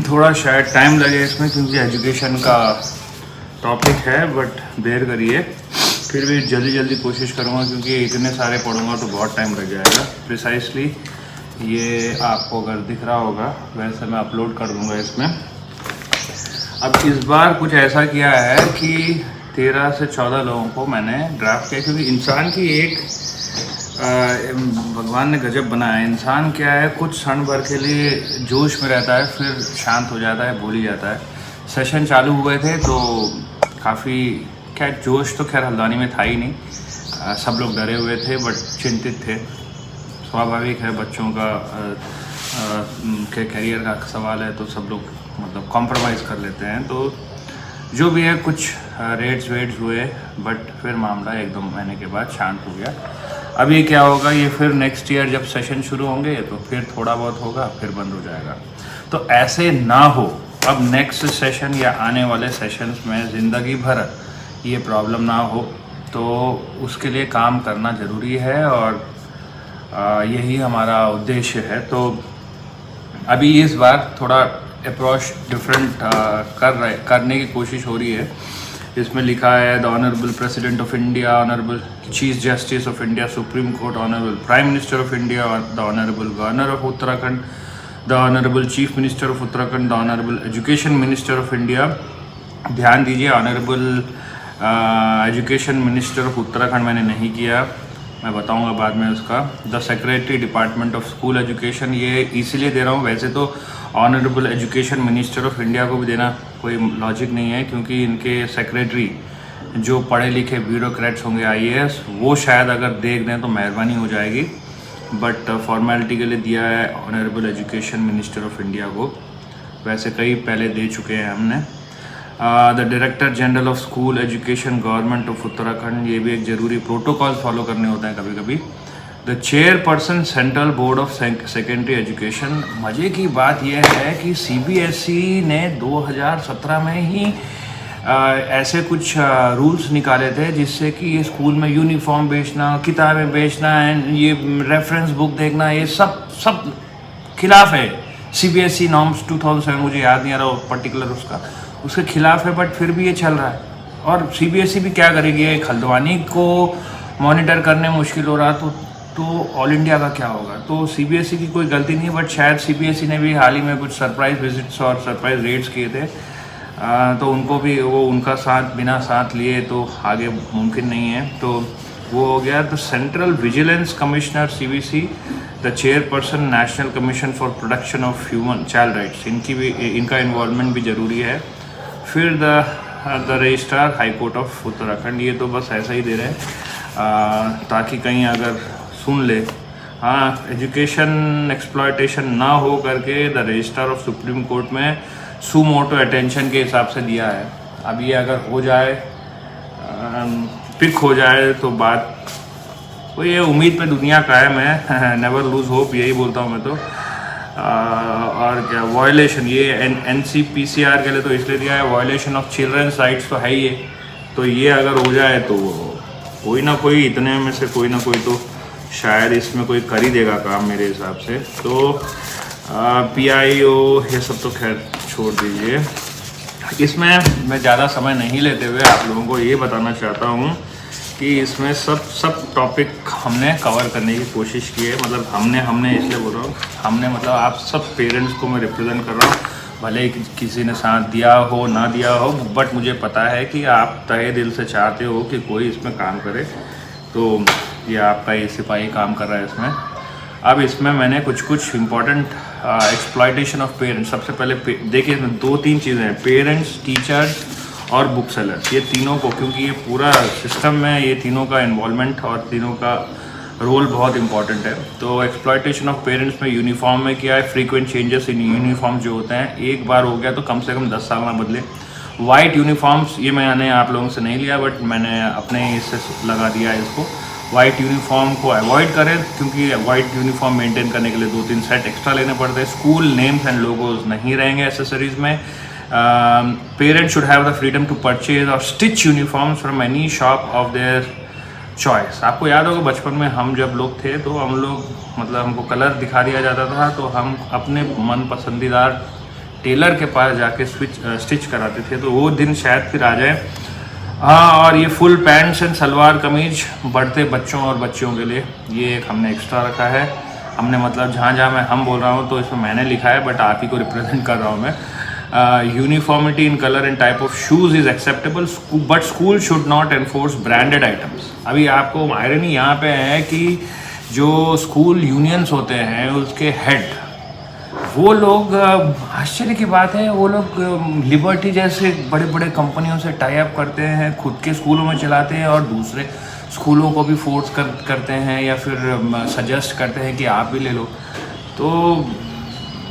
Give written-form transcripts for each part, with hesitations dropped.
थोड़ा शायद टाइम लगे इसमें क्योंकि एजुकेशन का टॉपिक है, बट देर करिए, फिर भी जल्दी जल्दी कोशिश करूँगा क्योंकि इतने सारे पढ़ूंगा तो बहुत टाइम लग जाएगा। प्रिसाइसली ये आपको अगर दिख रहा होगा वैसे मैं अपलोड कर दूँगा इसमें। अब इस बार कुछ ऐसा किया है कि 13 से 14 लोगों को मैंने ड्राफ्ट किया, क्योंकि इंसान की एक भगवान ने गजब बनाया है। इंसान क्या है, कुछ क्षण भर के लिए जोश में रहता है, फिर शांत हो जाता है, भूल ही जाता है। सेशन चालू हुए थे तो काफ़ी क्या जोश तो खैर हल्द्वानी में था ही नहीं, सब लोग डरे हुए थे बट चिंतित थे। स्वाभाविक है, बच्चों का करियर का सवाल है तो सब लोग मतलब कॉम्प्रोमाइज़ कर लेते हैं। तो जो भी है कुछ रेट्स वेट्स हुए, बट फिर मामला 1-2 महीने के बाद शांत हो गया। अब ये क्या होगा, ये फिर नेक्स्ट ईयर जब सेशन शुरू होंगे तो फिर थोड़ा बहुत होगा, फिर बंद हो जाएगा। तो ऐसे ना हो, अब नेक्स्ट सेशन या आने वाले सेशंस में ज़िंदगी भर ये प्रॉब्लम ना हो, तो उसके लिए काम करना ज़रूरी है और यही हमारा उद्देश्य है। तो अभी इस बार थोड़ा अप्रोच डिफरेंट करने की कोशिश हो रही है। इसमें लिखा है the honourable president of India, honourable chief justice of India supreme court, honourable prime minister of India, the honourable governor of Uttarakhand, the honourable chief minister of Uttarakhand, the honourable education minister of India. ध्यान दीजिए, honourable education minister of Uttarakhand मैंने नहीं किया, मैं बताऊंगा बाद में उसका। The secretary department of school education, ये इसीलिए दे रहा हूँ, वैसे तो honourable education minister of India को भी देना कोई लॉजिक नहीं है क्योंकि इनके सेक्रेटरी जो पढ़े लिखे ब्यूरोक्रेट्स होंगे IAS, वो शायद अगर देख दें तो मेहरबानी हो जाएगी, बट फॉर्मेलिटी के लिए दिया है honourable education minister of India को। वैसे कई पहले दे चुके हैं हमने। The director general of school education government of Uttarakhand, ये भी एक ज़रूरी प्रोटोकॉल फॉलो करने होते हैं कभी कभी। The chairperson central board of secondary education. मज़े की बात यह है कि CBSE ने 2017 में ही ऐसे कुछ रूल्स निकाले थे जिससे कि ये स्कूल में यूनिफॉर्म बेचना, किताबें बेचना एंड ये रेफरेंस बुक देखना, ये सब खिलाफ है। CBSE नॉर्म्स 2007, मुझे याद नहीं आ रहा पर्टिकुलर उसके खिलाफ है, बट फिर भी ये चल रहा है। और CBSE भी क्या करेगी, एक हल्द्वानी को मॉनिटर करने मुश्किल हो रहा तो ऑल इंडिया का क्या होगा। तो CBSE की कोई गलती नहीं, बट शायद CBSE ने भी हाल ही में कुछ सरप्राइज विजिट्स और सरप्राइज रेड्स किए थे, तो उनको भी वो उनका साथ बिना साथ लिए तो आगे मुमकिन नहीं है। तो वो हो गया। तो central vigilance commissioner CVC, the chairperson national commission for protection of human child rights, इनका इन्वॉल्वमेंट भी ज़रूरी है। फिर the registrar high court of Uttarakhand, ये तो बस ऐसा ही दे रहे हैं ताकि कहीं अगर सुन ले। हाँ, एजुकेशन एक्सप्लॉयटेशन ना हो करके the registrar of supreme court में सुमोटो अटेंशन के हिसाब से दिया है। अब ये अगर हो जाए, पिक हो जाए तो बात, वो ये उम्मीद पे दुनिया कायम है, नेवर लूज होप, यही बोलता हूँ मैं तो। और क्या वायलेशन, ये NCPCR के लिए तो इसलिए दिया है, वायलेशन ऑफ चिल्ड्रंस राइट्स तो है ही है। तो ये अगर हो जाए तो कोई ना कोई, इतने में से कोई ना कोई तो शायद इसमें कोई कर ही देगा काम मेरे हिसाब से। तो PIO ये सब तो खैर छोड़ दीजिए। इसमें मैं ज़्यादा समय नहीं लेते हुए आप लोगों को ये बताना चाहता हूँ कि इसमें सब टॉपिक हमने कवर करने की कोशिश की है। मतलब हमने इसलिए बोल रहा हूँ, हमने मतलब आप सब पेरेंट्स को मैं रिप्रेजेंट कर रहा हूँ, भले ही किसी ने साथ दिया हो ना दिया हो, बट मुझे पता है कि आप तहे दिल से चाहते हो कि कोई इसमें काम करे। तो ये आपका ये सिपाही काम कर रहा है इसमें। अब इसमें मैंने कुछ इंपॉर्टेंट एक्सप्लॉयटेशन ऑफ पेरेंट्स, सबसे पहले देखिए इसमें 2-3 चीज़ें हैं, पेरेंट्स, टीचर्स और बुक सेलर्स, ये तीनों को, क्योंकि ये पूरा सिस्टम में ये तीनों का इन्वॉल्वमेंट और तीनों का रोल बहुत इंपॉर्टेंट है। तो एक्सप्लॉयटेशन ऑफ पेरेंट्स में यूनिफॉर्म में क्या है, फ्रीक्वेंट चेंजेस इन यूनिफॉर्म जो होते हैं, एक बार हो गया तो कम से कम 10 साल में बदले। वाइट यूनिफॉर्म्स, ये मैंने आप लोगों से नहीं लिया, बट मैंने अपने इससे लगा दिया है इसको। वाइट यूनिफॉर्म को अवॉइड करें क्योंकि वाइट यूनिफॉर्म मेंटेन करने के लिए 2-3 सेट एक्स्ट्रा लेने पड़ते हैं। स्कूल नेम्स एंड लोगोज नहीं रहेंगे एसेसरीज में। Parents should have the freedom to purchase और stitch uniforms from any shop of their choice. आपको याद होगा बचपन में हम जब लोग थे तो हम लोग मतलब हमको कलर दिखा दिया जाता था तो हम अपने मन पसंदीदार टेलर के पास जाके स्टिच कराते थे, तो वो दिन शायद फिर आ जाए। हाँ, और ये full pants and salwar kameez बढ़ते बच्चों और बच्चियों के लिए, ये एक हमने एक्स्ट्रा रखा है। हमने मतलब जहाँ जहाँ मैं हम बोल रहा हूँ तो इसमें मैंने लिखा है, बट आप ही को रिप्रेजेंट कर रहा हूँ मैं। Uniformity in colour and type of shoes is acceptable, but school should not enforce branded items. अभी आपको आयरनी यहाँ पे है कि जो स्कूल यूनियंस होते हैं उसके हेड, वो लोग, आश्चर्य की बात है, वो लोग लिबर्टी जैसे बड़े बड़े कंपनियों से टाई अप करते हैं, खुद के स्कूलों में चलाते हैं और दूसरे स्कूलों को भी फोर्स करते हैं या फिर सजेस्ट करते हैं कि आप भी ले लो। तो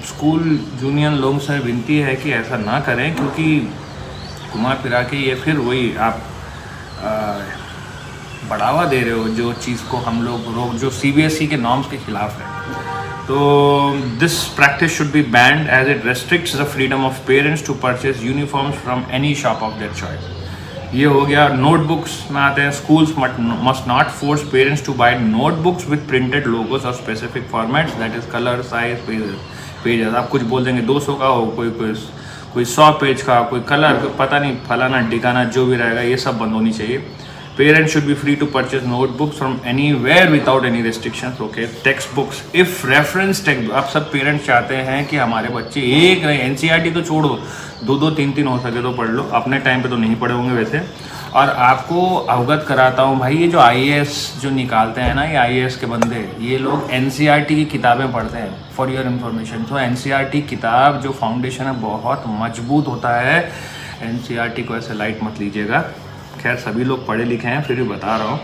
स्कूल यूनियन लोगों से विनती है कि ऐसा ना करें, क्योंकि घुमा फिरा के ये फिर वही आप बढ़ावा दे रहे हो जो चीज़ को हम लोग जो CBSE के नॉर्म्स के खिलाफ है। तो this practice should be banned as it restricts the freedom of parents to purchase uniforms from any shop of their choice. ये हो गया। नोटबुक्स में आते हैं, schools must not force parents to buy notebooks with printed logos और specific formats, that is colour, size, pages. आप कुछ बोल देंगे 200 का हो, कोई 100 पेज का, कोई कलर, कोई पता नहीं फलाना ढिकाना जो भी रहेगा, ये सब बंद होनी चाहिए। Parents should be free to purchase notebooks from anywhere without any restrictions. Okay, textbooks, if reference text, आप सब पेरेंट्स चाहते हैं कि हमारे बच्चे एक नहीं, NCERT तो छोड़ो, 2-2, 3-3 हो सके तो पढ़ लो। अपने टाइम पे तो नहीं पढ़े होंगे वैसे। और आपको अवगत कराता हूँ भाई, ये जो IAS जो निकालते हैं ना, ये IAS के बंदे, ये लोग NCERT की किताबें पढ़ते हैं, फॉर योर इन्फॉर्मेशन। तो NCERT किताब जो फाउंडेशन है बहुत मजबूत होता है। NCERT को ऐसे लाइट मत लीजिएगा। खैर सभी लोग पढ़े लिखे हैं, फिर भी बता रहा हूँ,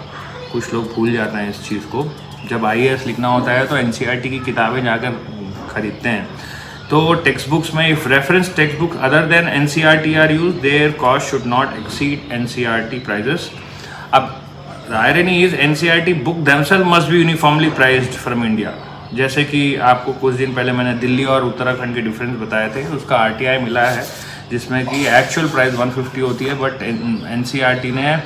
कुछ लोग भूल जाते हैं इस चीज़ को। जब IAS लिखना होता है तो NCERT की किताबें जाकर खरीदते हैं। तो टेक्स्ट बुक्स में if reference text book other than NCERT are used, their cost should not exceed NCERT prices. अब irony is NCERT book themselves must be uniformly priced from India. जैसे कि आपको कुछ दिन पहले मैंने दिल्ली और उत्तराखंड के डिफरेंस बताए थे, उसका RTI मिला है जिसमें कि एक्चुअल प्राइस 150 होती है, बट NCERT ने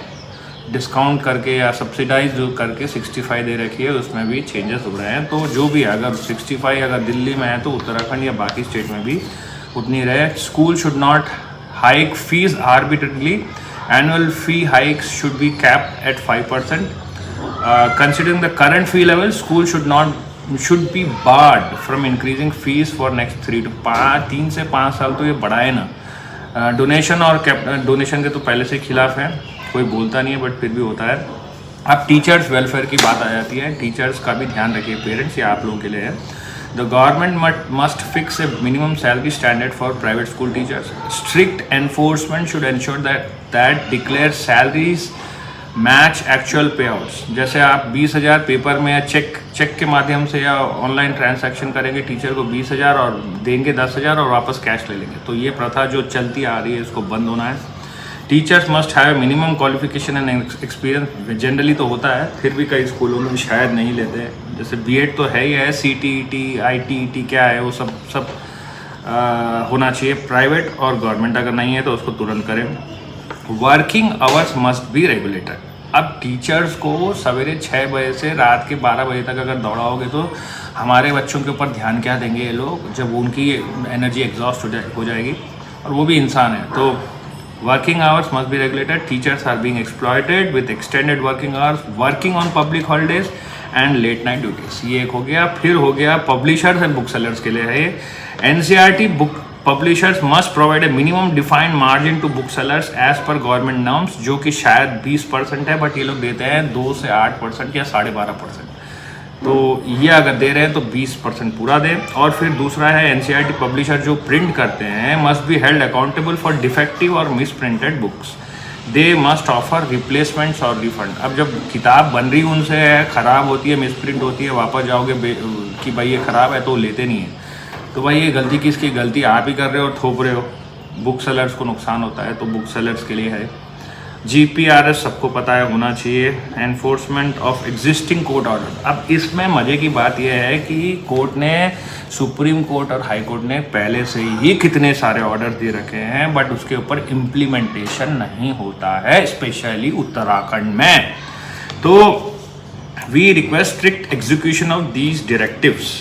डिस्काउंट करके या सब्सिडाइज करके 65 दे रखी है, उसमें भी चेंजेस हो रहे हैं। तो जो भी अगर 65 अगर दिल्ली में है तो उत्तराखंड या बाकी स्टेट में भी उतनी रहे। School should not hike fees arbitrarily, annual fee hikes should be capped at 5%। Considering the current fee level, school should be barred from increasing fees for next 3 से 5 साल। तो ये बढ़ाए ना। डोनेशन और डोनेशन के तो पहले से खिलाफ है, कोई बोलता नहीं है बट फिर भी होता है। अब टीचर्स वेलफेयर की बात आ जाती है, टीचर्स का भी ध्यान रखिए पेरेंट्स, ये आप लोगों के लिए है। The government must fix a minimum salary standard for private school teachers. Strict enforcement should ensure that declare salaries match actual पे आउट्स। जैसे आप 20,000 पेपर में या चेक के माध्यम से या ऑनलाइन ट्रांजैक्शन करेंगे, टीचर को 20,000 और देंगे 10,000 और वापस कैश ले लेंगे। तो ये प्रथा जो चलती आ रही है इसको बंद होना है। Teachers must have minimum qualification and experience. Generally तो होता है, फिर भी कई स्कूलों में शायद नहीं लेते हैं। जैसे B.Ed तो है ही है, CTET, ITET क्या है वो सब होना चाहिए। प्राइवेट और गवर्नमेंट अगर नहीं है तो उसको तुरंत करें। Working hours must be regulated. अब टीचर्स को सवेरे 6 बजे से रात के 12 बजे तक अगर दौड़ाओगे तो हमारे बच्चों के ऊपर ध्यान क्या देंगे ये लोग, जब उनकी एनर्जी एग्जॉस्ट हो जाएगी, और वो भी इंसान है। तो working hours must be regulated. Teachers are being exploited with extended working hours, working on public holidays and late night duties. ये एक हो गया। फिर हो गया पब्लिशर्स एंड बुक सेलर्स के लिए है ये। NCERT book publishers must provide a minimum defined margin to book sellers as per government norms, जो कि शायद 20% है, बट ये लोग देते हैं 2 से 8% या 12.5%। तो ये अगर दे रहे हैं तो 20% पूरा दें। और फिर दूसरा है NCERT पब्लिशर जो प्रिंट करते हैं must be held accountable for defective और misprinted books. They must offer replacements और रिफंड। अब जब किताब बन रही उनसे है, ख़राब होती है, मिस प्रिंट होती है, वापस जाओगे कि भाई ये ख़राब है तो लेते नहीं है। तो भाई ये गलती किसकी? गलती आप ही कर रहे हो और थोप रहे हो। बुक सेलर्स को नुकसान होता है, तो बुक सेलर्स के लिए है। GPRS सबको पता है, होना चाहिए। Enforcement of existing court order. अब इसमें मज़े की बात यह है कि कोर्ट ने, सुप्रीम कोर्ट और हाई कोर्ट ने पहले से ही कितने सारे ऑर्डर दे रखे हैं, बट उसके ऊपर इम्प्लीमेंटेशन नहीं होता है, स्पेशली उत्तराखंड में। तो we request strict execution of these directives.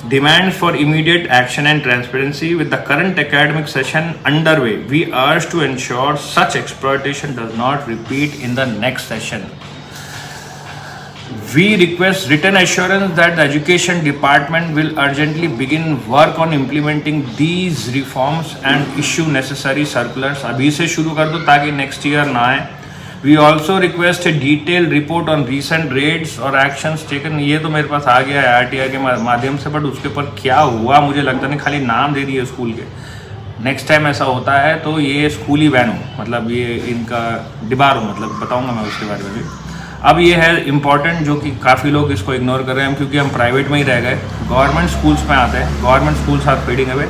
demands for immediate action and transparency. With the current academic session underway, we urge to ensure such exploitation does not repeat in the next session. We request written assurance that the Education Department will urgently begin work on implementing these reforms and issue necessary circulars. अभी से शुरू कर दो ताकि next year ना आए. We also request a detailed report on recent raids और actions taken. ये तो मेरे पास आ गया है RTI के माध्यम से, बट उसके ऊपर क्या हुआ मुझे लगता नहीं, खाली नाम दे दिए स्कूल के. नेक्स्ट टाइम ऐसा होता है तो ये स्कूल ही बैन हो, मतलब ये इनका डिबार हो, मतलब बताऊंगा मैं उसके बारे में भी. अब ये है इम्पॉर्टेंट जो कि काफ़ी लोग इसको इग्नोर कर रहे हैं क्योंकि हम प्राइवेट में ही रह गए. गवर्नमेंट स्कूल्स में आते हैं. Government schools are fading away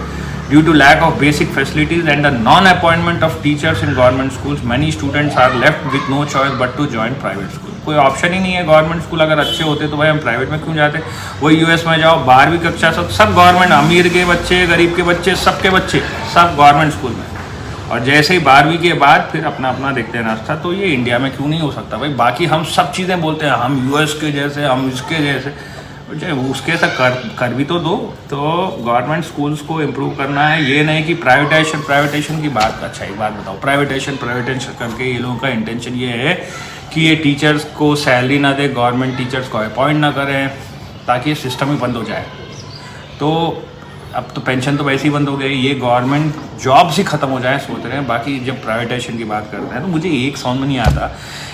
due to lack of basic facilities and the non appointment of teachers in government schools. Many students are left with no choice but to join private school. कोई option ही नहीं है. Government school अगर अच्छे होते तो भाई हम प्राइवेट में क्यों जाते. वही US में जाओ, 12वीं कक्षा सब गवर्नमेंट, अमीर के बच्चे, गरीब के बच्चे, सबके बच्चे सब गवर्नमेंट स्कूल में. और जैसे ही 12वीं के बाद फिर अपना अपना देखते हैं रास्ता. तो ये इंडिया में क्यों नहीं हो सकता भाई. बाकी हम सब चीज़ें बोलते हैं, हम US के जैसे, हम इसके जैसे, उसके से कर भी तो दो. तो गवर्नमेंट स्कूल्स को इम्प्रूव करना है. ये नहीं कि प्राइवेटाइजेशन की बात. अच्छा एक बात बताओ, प्राइवेटाइजेशन करके ये लोगों का इंटेंशन ये है कि ये टीचर्स को सैलरी ना दे, गवर्नमेंट टीचर्स को अपॉइंट ना करें ताकि ये सिस्टम ही बंद हो जाए. तो अब तो पेंशन तो वैसे ही बंद हो गई, ये गवर्नमेंट जॉब्स ही ख़त्म हो जाए सोच रहे हैं. बाकी जब प्राइवेटाइजेशन की बात करते हैं तो मुझे एक समझ में नहीं आता,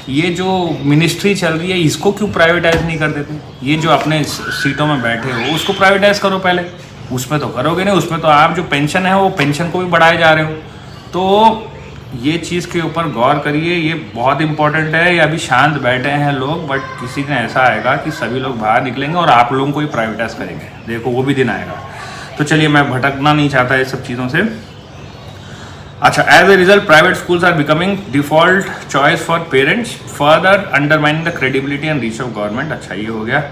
ये जो मिनिस्ट्री चल रही है इसको क्यों प्राइवेटाइज नहीं कर देते. ये जो अपने सीटों में बैठे हो उसको प्राइवेटाइज करो पहले. उसमें तो करोगे नहीं, उसमें तो आप जो पेंशन है वो पेंशन को भी बढ़ाए जा रहे हो. तो ये चीज़ के ऊपर गौर करिए, ये बहुत इंपॉर्टेंट है. ये अभी शांत बैठे हैं लोग, बट किसी दिन ऐसा आएगा कि सभी लोग बाहर निकलेंगे और आप लोगों को ही प्राइवेटाइज करेंगे. देखो वो भी दिन आएगा. तो चलिए, मैं भटकना नहीं चाहता इस सब चीज़ों से. अच्छा, as a result private schools are becoming default choice for parents, further undermining the credibility and reach of government. अच्छा ये हो गया.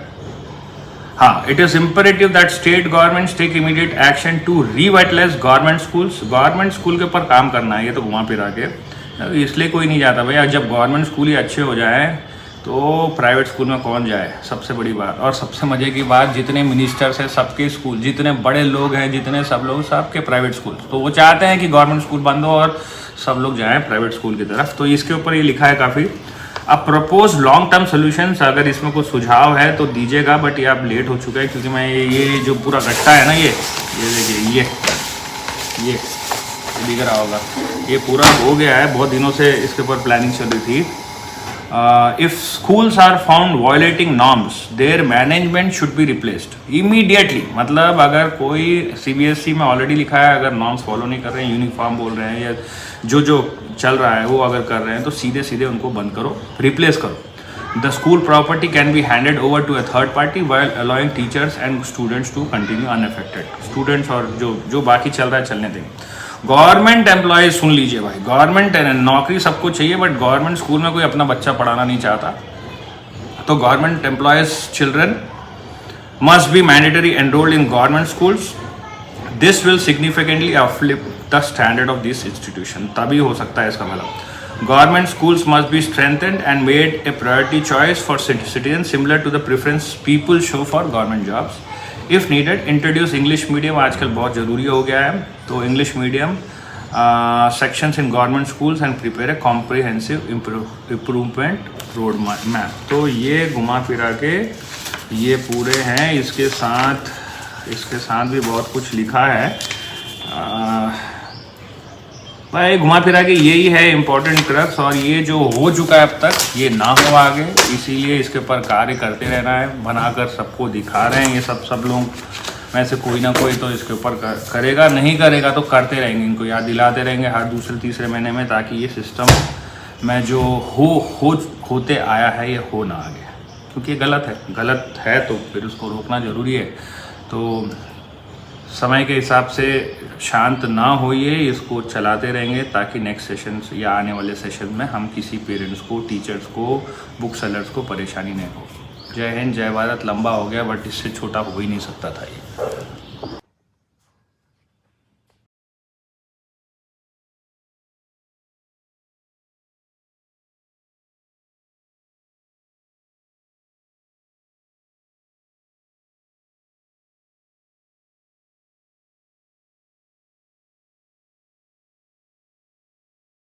हाँ, it is imperative that state governments take immediate action to revitalise government schools. Government school के ऊपर काम करना है. ये तो घुमा फिरा के इसलिए कोई नहीं जाता भैया. जब गवर्नमेंट स्कूल ही अच्छे हो जाए तो प्राइवेट स्कूल में कौन जाए. सबसे बड़ी बात और सबसे मज़े की बात, जितने मिनिस्टर्स हैं सबके स्कूल, जितने बड़े लोग हैं, जितने सब लोग, सबके प्राइवेट स्कूल. तो वो चाहते हैं कि गवर्नमेंट स्कूल बंद हो और सब लोग जाएं प्राइवेट स्कूल की तरफ. तो इसके ऊपर ये लिखा है काफ़ी. अब प्रपोज लॉन्ग टर्म सोल्यूशंस, अगर इसमें कोई सुझाव है तो दीजिएगा, बट ये अब लेट हो चुका है क्योंकि मैं ये जो पूरा गट्टा है ना, ये देखिए, ये दिख रहा होगा, ये पूरा हो गया है. बहुत दिनों से इसके ऊपर प्लानिंग चल रही थी. If schools are found violating norms, their management should be replaced immediately. मतलब अगर कोई CBSE में ऑलरेडी लिखा है, अगर नॉर्म्स फॉलो नहीं कर रहे हैं, यूनिफॉर्म बोल रहे हैं, या जो चल रहा है वो अगर कर रहे हैं तो सीधे उनको बंद करो, रिप्लेस करो. The school property can be handed over to a third party while allowing teachers and students to continue unaffected. Students और जो बाकी चल रहा है चलने देंगे. गवर्नमेंट एम्प्लॉयज सुन लीजिए भाई, गवर्नमेंट नौकरी सबको चाहिए, बट गवर्नमेंट स्कूल में कोई अपना बच्चा पढ़ाना नहीं चाहता. तो government employees children must be mandatory enrolled in government schools. This will significantly uplift the standard of this institution. तभी हो सकता है इसका मतलब. Government schools must be strengthened and made a priority choice for citizen similar to the preference people show for government jobs. If needed introduce English medium. आजकल बहुत ज़रूरी हो गया है, तो English medium sections in government schools and prepare a comprehensive improvement road map. तो ये घुमा फिरा के ये पूरे हैं. इसके साथ भी बहुत कुछ लिखा है भाई. घुमा फिरा के यही है इम्पोर्टेंट क्रक्स. और ये जो हो चुका है अब तक, ये ना हो आगे, इसीलिए इसके ऊपर कार्य करते रहना है. बनाकर सबको दिखा रहे हैं. ये सब लोग में से कोई ना कोई तो इसके ऊपर करेगा, नहीं करेगा तो करते रहेंगे, इनको याद दिलाते रहेंगे हर दूसरे तीसरे महीने में, ताकि ये सिस्टम में जो होते आया है ये हो ना आगे. क्योंकि ये गलत है तो फिर उसको रोकना ज़रूरी है. तो समय के हिसाब से शांत ना होइए, इसको चलाते रहेंगे ताकि नेक्स्ट सेशन या आने वाले सेशन में हम किसी पेरेंट्स को, टीचर्स को, बुक सेलर्स को परेशानी नहीं हो. जय हिंद, जय भारत. लंबा हो गया बट इससे छोटा हो ही नहीं सकता था ये.